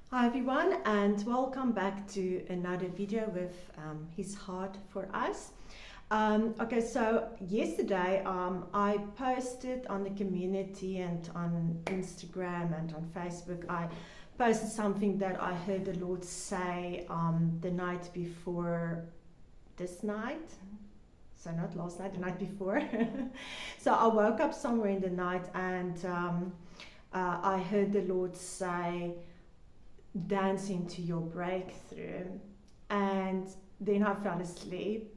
Hi everyone, and welcome back to another video with His Heart for Us. Okay, so yesterday I posted on the community and on Instagram and on Facebook. I posted something that I heard the Lord say the night before this night. So not last night, the night before. So I woke up somewhere in the night and I heard the Lord say, dance into your breakthrough. And then I fell asleep.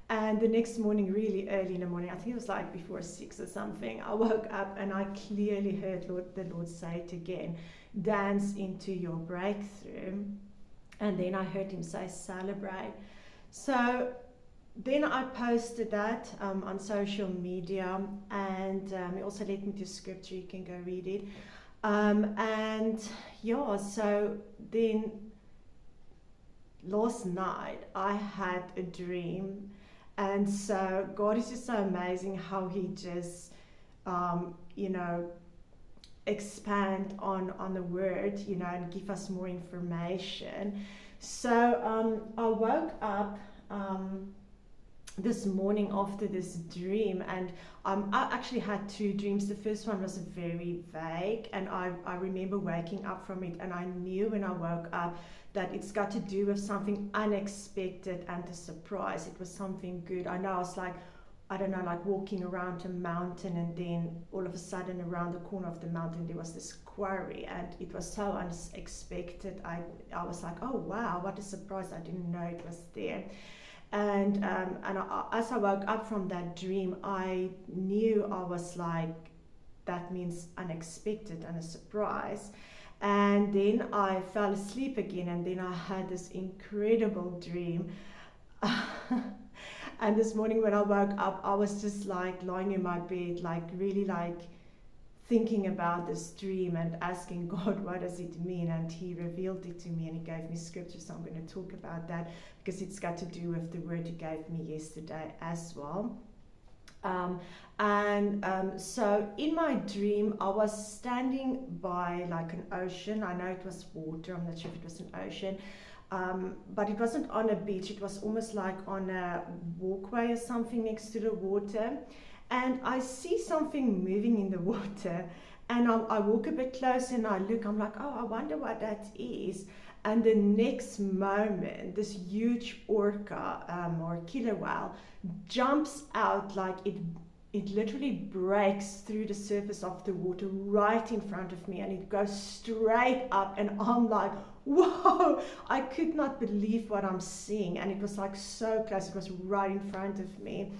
And the next morning, really early in the morning, I think it was like before 6 or something, I woke up and I clearly heard the Lord say it again, dance into your breakthrough. And then I heard him say, celebrate. So then I posted that on social media, and he also led me to scripture, you can go read it. And yeah, so then last night I had a dream, and so God is just so amazing how he just expand on the word, and give us more information. So I woke up this morning after this dream, and I actually had two dreams. The first one was very vague, and I remember waking up from it, and I knew when I woke up that it's got to do with something unexpected and a surprise. It was something good. I know I was like, I don't know, like walking around a mountain, and then all of a sudden around the corner of the mountain there was this quarry, and it was so unexpected. I was like, oh wow, what a surprise, I didn't know it was there. And as I woke up from that dream, I knew I was like, that means unexpected and a surprise. And then I fell asleep again, and then I had this incredible dream. And this morning when I woke up, I was just like lying in my bed, like really like thinking about this dream and asking God, what does it mean? And he revealed it to me, and he gave me scripture, so I'm going to talk about that because it's got to do with the word he gave me yesterday as well. So in my dream, I was standing by like an ocean. I know it was water, I'm not sure if it was an ocean, but it wasn't on a beach. It was almost like on a walkway or something next to the water. And I see something moving in the water, and I walk a bit closer and I look, I'm like, oh, I wonder what that is. And the next moment, this huge orca or killer whale jumps out, like it literally breaks through the surface of the water right in front of me, and it goes straight up, and I'm like, whoa, I could not believe what I'm seeing. And it was like so close, it was right in front of me.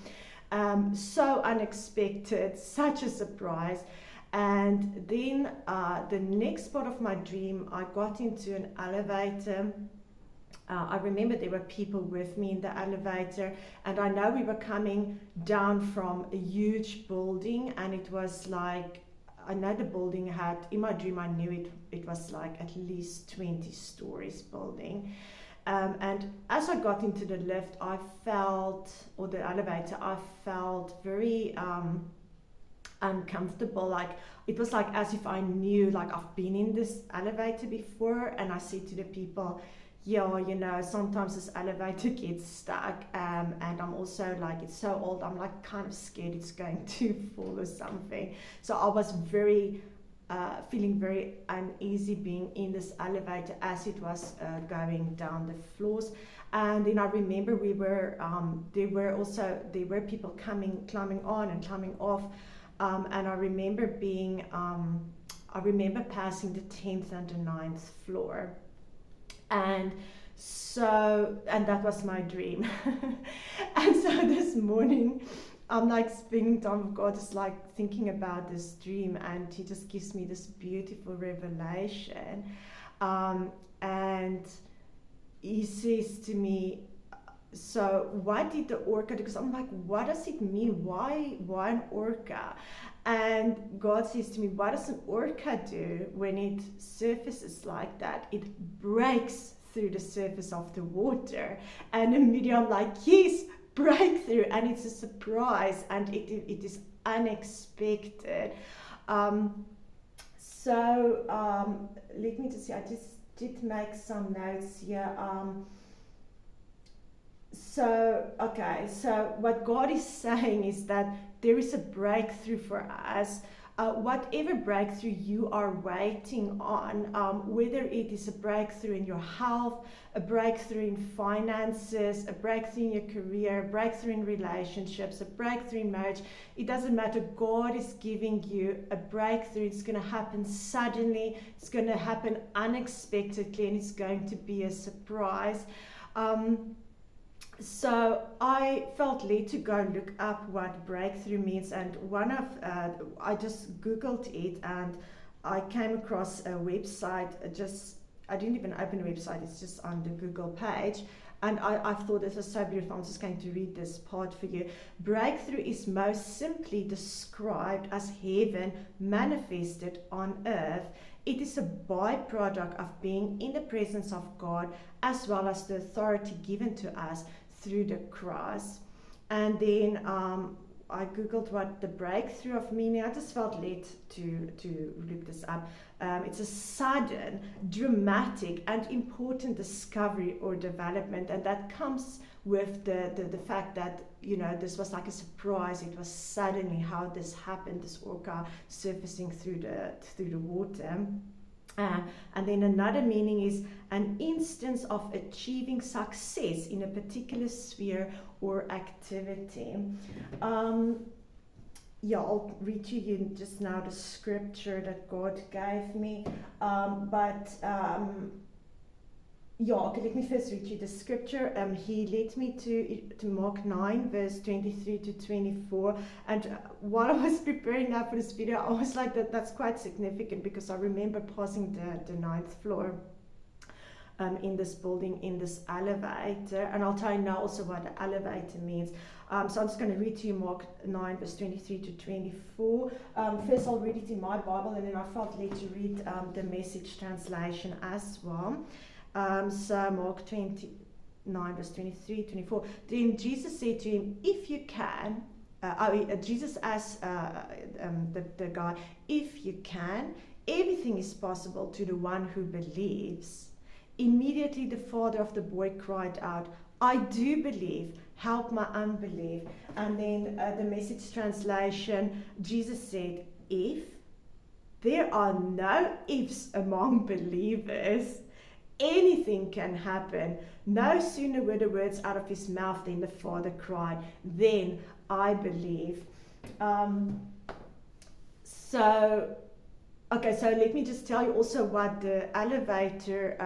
So unexpected, such a surprise. And then the next part of my dream, I got into an elevator. I remember there were people with me in the elevator, and I know we were coming down from a huge building, and it was like, I know the building had, in my dream I knew it was like at least 20 stories building. And as I got into the lift, or the elevator, I felt very uncomfortable. Like it was like as if I knew, like I've been in this elevator before, and I said to the people, yeah, sometimes this elevator gets stuck, and I'm also like, it's so old, I'm like kind of scared it's going to fall or something. So I was feeling very uneasy being in this elevator as it was going down the floors. And then I remember there were people climbing on and climbing off, and I remember passing the 10th and the 9th floor. And that was my dream. And so this morning I'm like spending time with God, just like thinking about this dream, and he just gives me this beautiful revelation. And he says to me, so what did the orca do? Because I'm like, what does it mean? Why an orca? And God says to me, what does an orca do when it surfaces like that? It breaks through the surface of the water. And immediately I'm like, yes, breakthrough. And it's a surprise, and it is unexpected. Let me just see, I just did make some notes here. So what God is saying is that there is a breakthrough for us. Whatever breakthrough you are waiting on, whether it is a breakthrough in your health, a breakthrough in finances, a breakthrough in your career, a breakthrough in relationships, a breakthrough in marriage, it doesn't matter. God is giving you a breakthrough. It's going to happen suddenly, it's going to happen unexpectedly, and it's going to be a surprise. So I felt led to go look up what breakthrough means, and I just Googled it, and I came across a website. I didn't even open the website, it's just on the Google page, and I thought this was so beautiful. I'm just going to read this part for you. Breakthrough is most simply described as heaven manifested on earth. It is a byproduct of being in the presence of God, as well as the authority given to us through the cross. And then I googled what the breakthrough of meaning. I just felt led to look this up. It's a sudden, dramatic, and important discovery or development, and that comes with the fact that, you know, this was like a surprise. It was suddenly how this happened, this orca surfacing through the water. And then another meaning is an instance of achieving success in a particular sphere or activity. I'll read to you just now the scripture that God gave me. Okay, let me first read you the scripture. He led me to Mark 9, verse 23 to 24. And while I was preparing now for this video, I was like, that's quite significant, because I remember passing the 9th floor in this building, in this elevator. And I'll tell you now also what the elevator means. So I'm just going to read to you Mark 9, verse 23 to 24. First, I'll read it in my Bible, and then I felt led to read the Message translation as well. So Mark 29, verse 23, 24. Then Jesus said to him, if you can, Jesus asked the guy, if you can, everything is possible to the one who believes. Immediately the father of the boy cried out, I do believe, help my unbelief. And then the Message translation, Jesus said, if there are no ifs among believers, anything can happen. No sooner were the words out of his mouth than the father cried, then I believe. So let me just tell you also what the elevator,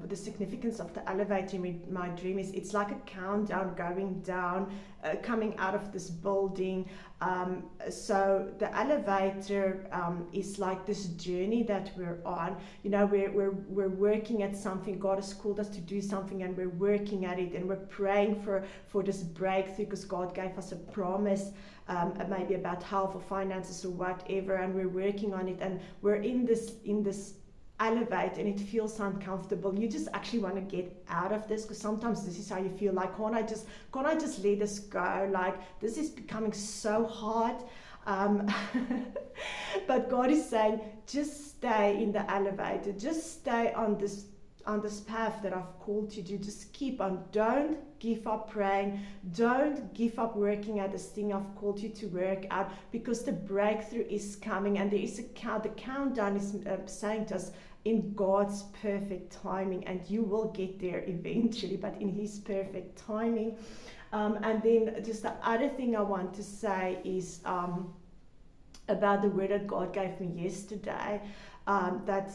the significance of the elevator in my dream is. It's like a countdown going down, coming out of this building. So the elevator is like this journey that we're on. You know, we're working at something. God has called us to do something, and we're working at it, and we're praying for this breakthrough, because God gave us a promise. Maybe about health or finances or whatever, and we're working on it, and we're in this elevator, and it feels uncomfortable. You just actually want to get out of this, because sometimes this is how you feel, like, can't I just let this go? Like, this is becoming so hard. But God is saying, just stay in the elevator, just stay on this path that I've called you to. Just keep on. Don't give up praying. Don't give up working at this thing I've called you to work at, because the breakthrough is coming, and there is the countdown is saying to us, in God's perfect timing, and you will get there eventually, but in His perfect timing. And then just the other thing I want to say is about the word that God gave me yesterday, that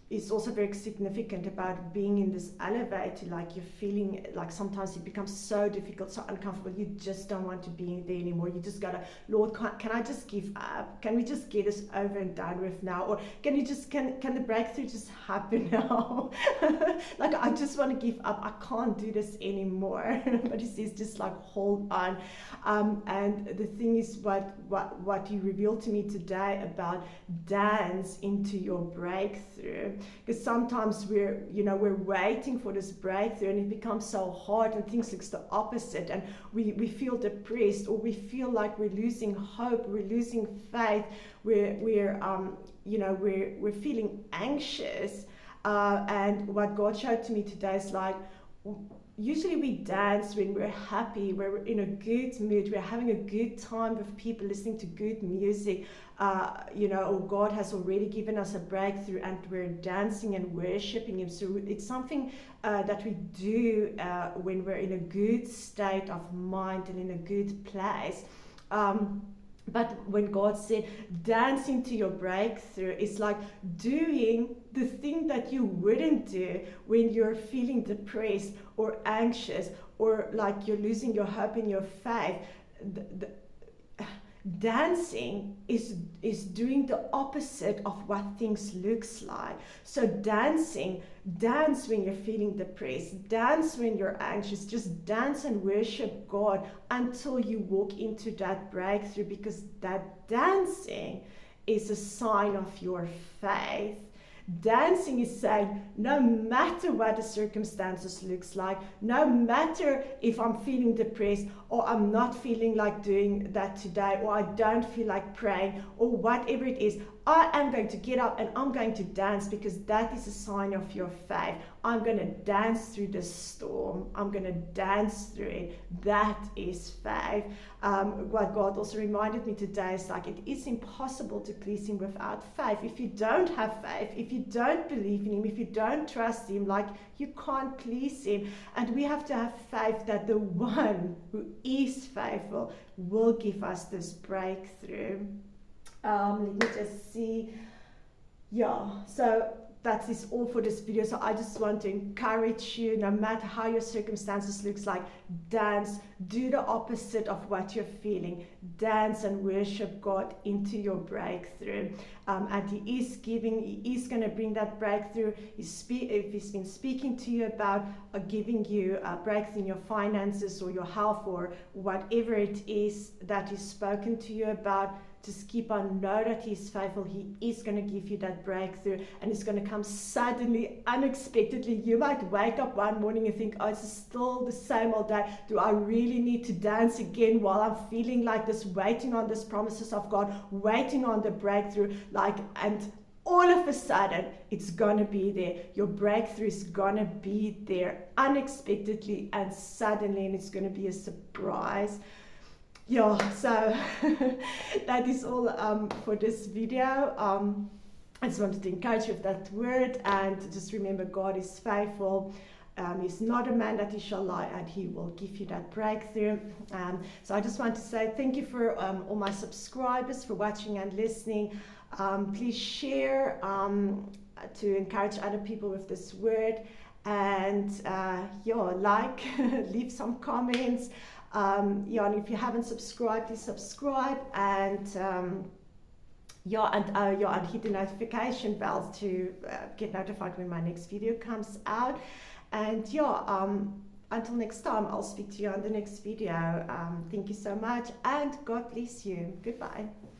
is also very significant about being in this elevator. Like, you're feeling like sometimes it becomes so difficult, so uncomfortable, you just don't want to be there anymore. You just gotta, Lord, can I just give up? Can we just get this over and done with now? Or can the breakthrough just happen now? Like, I just want to give up. I can't do this anymore. But He says, just like, hold on. And the thing is, what He revealed to me today about dance into your breakthrough. Because sometimes we're waiting for this breakthrough, and it becomes so hard, and things look the opposite, and we feel depressed, or we feel like we're losing hope, we're losing faith, we're feeling anxious. And what God showed to me today is like, usually we dance when we're happy, we're in a good mood, we're having a good time with people, listening to good music, or God has already given us a breakthrough and we're dancing and worshiping Him. So it's something that we do when we're in a good state of mind and in a good place. But when God said dancing to your breakthrough, it's like doing the thing that you wouldn't do when you're feeling depressed or anxious or like you're losing your hope in your faith. Dancing is doing the opposite of what things looks like. So dance when you're feeling depressed, dance when you're anxious, just dance and worship God until you walk into that breakthrough, because that dancing is a sign of your faith. Dancing is saying, no matter what the circumstances looks like, no matter if I'm feeling depressed or I'm not feeling like doing that today, or I don't feel like praying, or whatever it is, I am going to get up and I'm going to dance, because that is a sign of your faith. I'm going to dance through the storm. I'm going to dance through it. That is faith. What God also reminded me today is like, it is impossible to please Him without faith. If you don't have faith, if you don't believe in Him, if you don't trust Him, like, you can't please Him. And we have to have faith that the one who is faithful will give us this breakthrough. Let me just see. Yeah, so that is all for this video. So I just want to encourage you, no matter how your circumstances looks like, dance, do the opposite of what you're feeling. Dance and worship God into your breakthrough. And He is going to bring that breakthrough. If He's been speaking to you about giving you a breakthrough in your finances or your health or whatever it is that He's spoken to you about, just keep on, know that He's faithful. He is going to give you that breakthrough, and it's going to come suddenly, unexpectedly. You might wake up one morning and think, oh, it's still the same old day. Do I really need to dance again while I'm feeling like this, waiting on these promises of God, waiting on the breakthrough? And all of a sudden, it's going to be there. Your breakthrough is going to be there unexpectedly and suddenly, and it's going to be a surprise. Yeah, so that is all for this video. I just wanted to encourage you with that word, and just remember, God is faithful. He's not a man that He shall lie, and He will give you that breakthrough. So I just want to say thank you for all my subscribers for watching and listening. Please share to encourage other people with this word, and leave some comments. And if you haven't subscribed, please subscribe, and hit the notification bell to get notified when my next video comes out. And until next time, I'll speak to you on the next video. Thank you so much, and God bless you. Goodbye.